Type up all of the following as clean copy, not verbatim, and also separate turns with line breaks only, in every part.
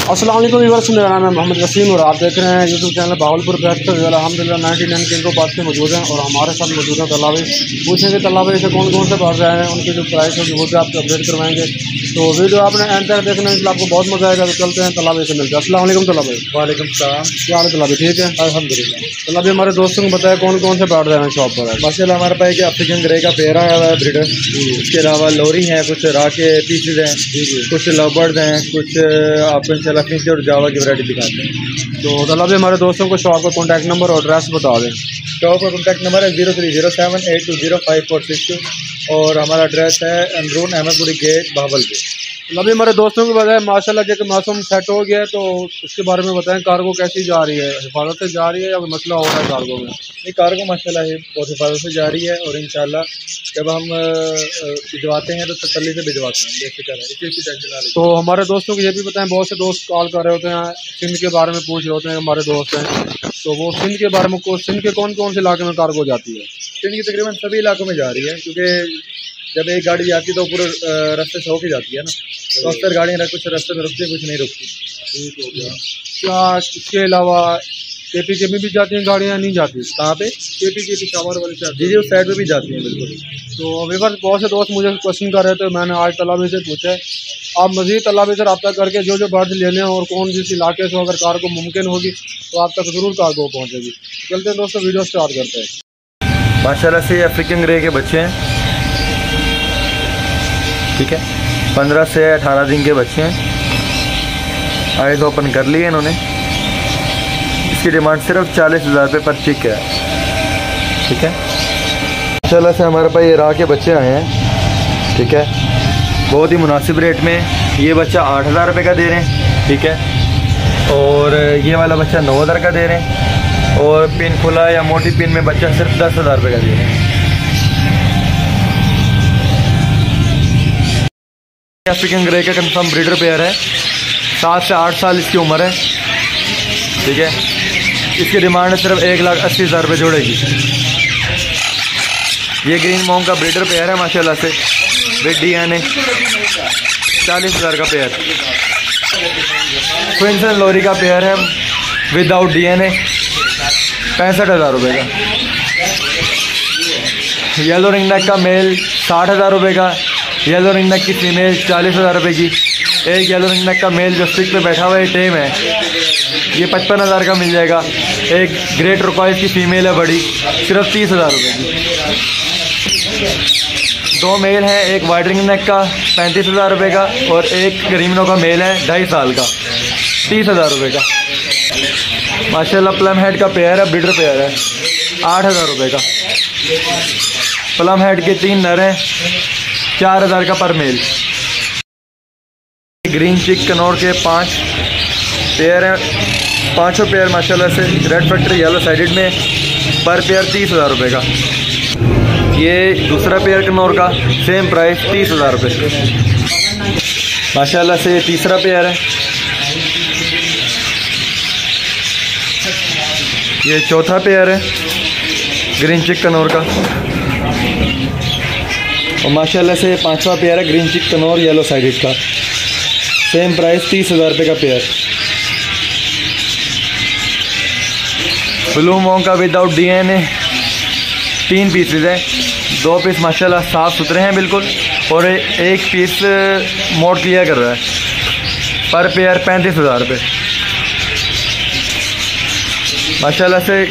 अस्सलाम वालेकुम व्यूअर्स, मेरा नाम है मोहम्मद वसीम और आप देख रहे हैं यूट्यूब चैनल बावलपुर बैठ। अल्हम्दुलिल्लाह 99 किंग पास में मौजूद हैं और हमारे साथ मौजूद हैं तलाबी। पूछेंगे तलाबी से कौन कौन से बाहर रहे हैं, उनकी जो प्राइस होगी वो भी आपको अपडेट करवाएंगे। तो वीडियो आपने एंड तक देखना है, आपको बहुत मजा आएगा। तो चलते हैं तलाबी से मिलते हैं। अस्सलाम वालेकुम तलाबी।
वालेकुम सलाम।
क्या हाल है तलाबी? ठीक है
अल्हम्दुलिल्लाह।
तलाबी, हमारे दोस्तों को बताया कौन कौन से बाहर रहे हैं शॉप पर?
माशाल्लाह हमारे पास एक अफ्रीकन ग्रे का पेयर आया हुआ है ब्रीडर। इसके अलावा लोरी हैं, कुछ रा के पीसेज हैं, कुछ लवबर्ड्स हैं, कुछ आपको इंशाल्लाह फिंच और जावा की वैरायटी दिखाते हैं।
तो तलाबी हमारे दोस्तों को शॉप का कॉन्टैक्ट नंबर और एड्रेस बता दें।
शॉप का कॉन्टैक्ट नंबर है 030782054462 और हमारा एड्रेस है अंदरून अहमदपुरी गेट बावलपुर।
अभी हमारे दोस्तों को बताया माशाल्लाह जब मौसम सेट हो गया है तो उसके बारे में बताएं। कार्गो कैसी जा रही है? हिफाजत से जा रही है या कोई मसला हो रहा है कार्गो में?
ये कार्गो माशाल्लाह है बहुत हिफाजत से जा रही है और इंशाल्लाह जब हम भिजवाते हैं तो तसल्ली से भिजवाते हैं, बेफिक्र है, इस चीज़ की टेंशन ना लें।
तो हमारे दोस्तों को ये भी बताएं, बहुत से दोस्त कॉल कर रहे होते हैं, सिंध के बारे में पूछ रहे होते हैं। हमारे दोस्त हैं तो वो सिंध के बारे में, सिंध के कौन कौन से इलाके में कार्गो जाती है?
सिंध की तकरीबन सभी इलाकों में जा रही है, क्योंकि जब एक गाड़ी जाती है तो पूरे रास्ते से होके जाती है ना, तो अक्सर गाड़ियाँ कुछ रास्ते में रुकती है, कुछ नहीं रुकती।
ठीक हो गया। क्या इसके अलावा KPK में भी जाती हैं गाड़ियाँ? नहीं जाती?
कहाँ पे?
KPK शावर वाली साइड?
जी उस साइड पे भी जाती हैं बिल्कुल।
तो अभी बस बहुत से दोस्त मुझे क्वेश्चन कर रहे थे, मैंने आज तलाबी से पूछा है। आप मज़ीद तलाबी से रब्ता करके जो बर्ड्स लेने हैं और कौन जिस इलाके से अगर कार्गो मुमकिन होगी तो आप तक ज़रूर कार्गो पहुँचेगी। चलते हैं दोस्तों, वीडियो स्टार्ट करते हैं।
माशाल्लाह से अफ्रीकन ग्रे के बच्चे हैं, ठीक है, 15 से 18 दिन के बच्चे हैं। आइज़ ओपन कर लिए इन्होंने। इसकी डिमांड सिर्फ 40,000 रुपये पर चिक है, ठीक है। माशाल्लाह से हमारे पास ये राह के बच्चे आए हैं, ठीक है, बहुत ही मुनासिब रेट में। ये बच्चा 8,000 रुपये का दे रहे हैं, ठीक है, और ये वाला बच्चा 9,000 का दे रहे हैं, और पिन खुला या मोटी पिन में बच्चा सिर्फ 10,000 रुपये का दे रहे हैं। अफ्रीकन ग्रे का कंफर्म ब्रीडर पेयर है, 7 से 8 साल इसकी उम्र है, ठीक है। इसकी डिमांड सिर्फ 1,80,000 रुपये जोड़ेगी। ये ग्रीन मॉन्ग का ब्रीडर पेयर है माशाल्लाह से, विद DNA, 40,000 का पेयर। क्विंसन लोरी का पेयर है विदाउट DNA, 65,000 रुपये का। येलो रिंग नेक का मेल 60,000 रुपये का, येलो रिंग नेक की फीमेल 40,000 रुपये की। एक येलो रिंग नेक का मेल जो स्टिक पे बैठा हुआ है टेम है, ये 55,000 का मिल जाएगा। एक ग्रेट रुकॉइस की फीमेल है बड़ी, सिर्फ 30,000 रुपये की। 2 मेल हैं, एक वाइट रिंग नेक का 35,000 रुपये का और एक करीमनो का मेल है 2.5 साल का, 30,000 रुपये का। माशाल्लाह प्लम हेड का पेयर है, ब्रीडर पेयर है, 8,000 रुपये का। प्लम हेड के 3 नर हैं, 4,000 का पर मेल। ग्रीन चिक कनौर के 5 पेयर हैं, 5 पेयर माशाल्लाह से रेड फैक्ट्री येलो साइडेड में, पर पेयर 30,000 रुपये का। ये दूसरा पेयर कनौर का, सेम प्राइस 30,000 रुपये माशाल्लाह से। ये तीसरा पेयर है, ये चौथा पेयर है ग्रीन चिक कनौर का, और माशाल्लाह से 5वां पेयर है ग्रीन चिक कनौर येलो साइडेड का, सेम प्राइस 30,000 रुपये का पेयर। ब्लू मॉन्ग का विदाउट DNA 3 पीसेज है, 2 पीस माशाल्लाह साफ़ सुथरे हैं बिल्कुल, और एक पीस मोड क्लियर कर रहा है। पर पेयर 35,000 रुपये माशाल्लाह से।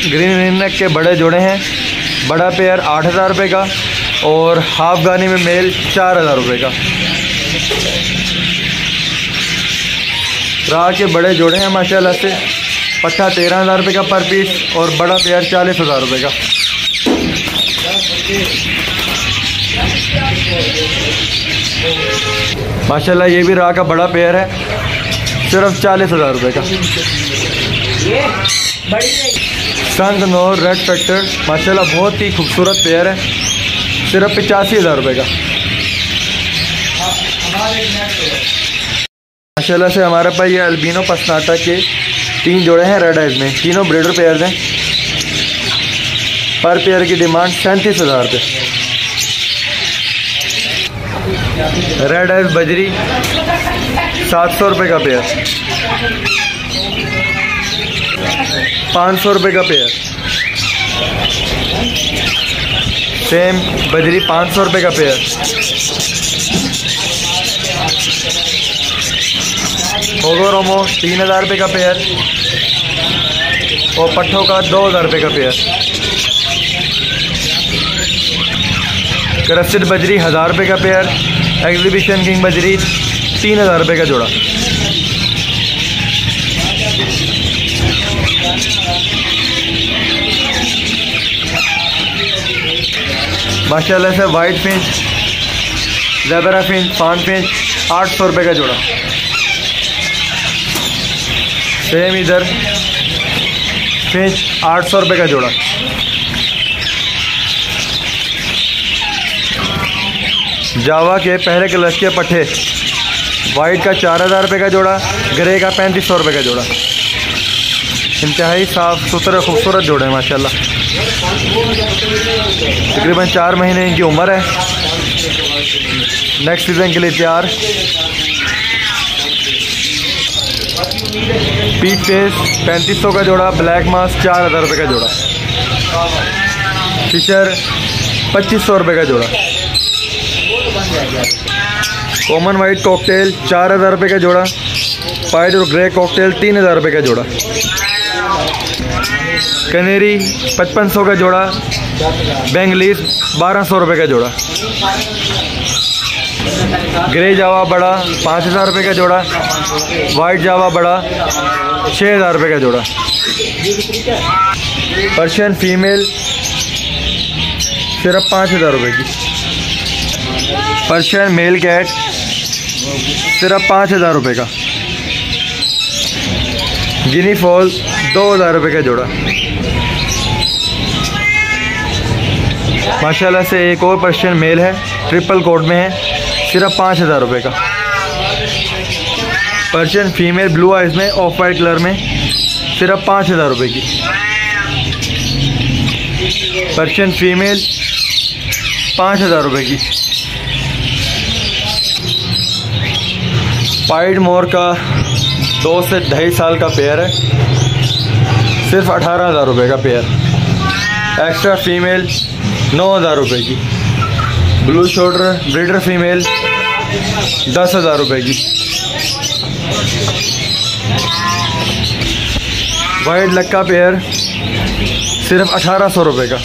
ग्रीन नेक के बड़े जोड़े हैं, बड़ा पेयर 8,000 रुपये का और हाफ गानी में मेल 4,000 रुपये का। राह के बड़े जोड़े हैं माशाल्लाह से, पट्टा 13,000 रुपये का पर पीस और बड़ा पेयर 40,000 रुपये का। माशाल्लाह ये भी राह का बड़ा पेयर है, सिर्फ 40,000 रुपये का। सन कनौर रेड फैक्टर माशाल्लाह बहुत ही खूबसूरत पेयर है, सिर्फ 85,000 रुपये का। माशाल्लाह से हमारे पास ये अल्बिनो पसनाटा के 3 जोड़े हैं रेड आइज में, तीनों ब्रीडर पेयर हैं। पर पेयर की डिमांड 37,000 रुपये। रेड आइज बजरी 700 रुपये का पेयर, 500 रुपये का पेयर। सेम बजरी 500 रुपये का पेयर। होगोरोमो 3000 रुपये का पेयर और पट्ठों का 2000 रुपये का पेयर। क्रस्टेड बजरी 1000 रुपये का पेयर। एग्जीबिशन किंग बजरी 3000 रुपये का जोड़ा। माशाल्लाह से वाइट फिंच, ज़ेबरा फिंच, फान फिंच 800 रुपये का जोड़ा। सेम इधर फिंच 800 रुपये का जोड़ा। जावा के पहले कलश के पट्टे, वाइट का 4000 रुपये का जोड़ा, ग्रे का 3500 रुपये का जोड़ा। इंतहाई साफ़ सुथरे खूबसूरत जोड़े हैं माशाल्लाह। तकरीबन 4 महीने इनकी उम्र है, नेक्स्ट सीज़न के लिए तैयार। पीच फेस 3500 का जोड़ा, ब्लैक मास्क 4000 रुपये का जोड़ा। फिशर 2500 रुपये का जोड़ा। कॉमन वाइट कॉकटेल 4000 रुपये का जोड़ा। वाइट और ग्रे कॉकटेल 3000 रुपये का जोड़ा। कनेरी 5500 का जोड़ा। बेंगलीस 1200 रुपये का जोड़ा। ग्रे जावा बड़ा 5000 रुपये का जोड़ा। वाइट जावा बड़ा 6000 रुपये का जोड़ा। पर्शियन फीमेल सिर्फ 5000 रुपये की। पर्शियन मेल कैट सिर्फ 5000 रुपये का। गिनी फॉल 2000 रुपये का जोड़ा। माशाल्लाह से एक और पर्शियन मेल है, ट्रिपल कोट में है, सिर्फ 5000 रुपये का। पर्शियन फीमेल ब्लू आइज में ऑफ वाइट कलर में सिर्फ 5000 रुपये की। पर्शियन फीमेल 5000 रुपये की। पाइड मोर का 2 से 2.5 साल का पेयर है, सिर्फ 18000 रुपये का पेयर। एक्स्ट्रा फीमेल 9000 रुपये की। ब्लू शोल्डर ब्रीडर फीमेल 10000 रुपये की। वाइट लक्का पेयर सिर्फ 1800 रुपये का।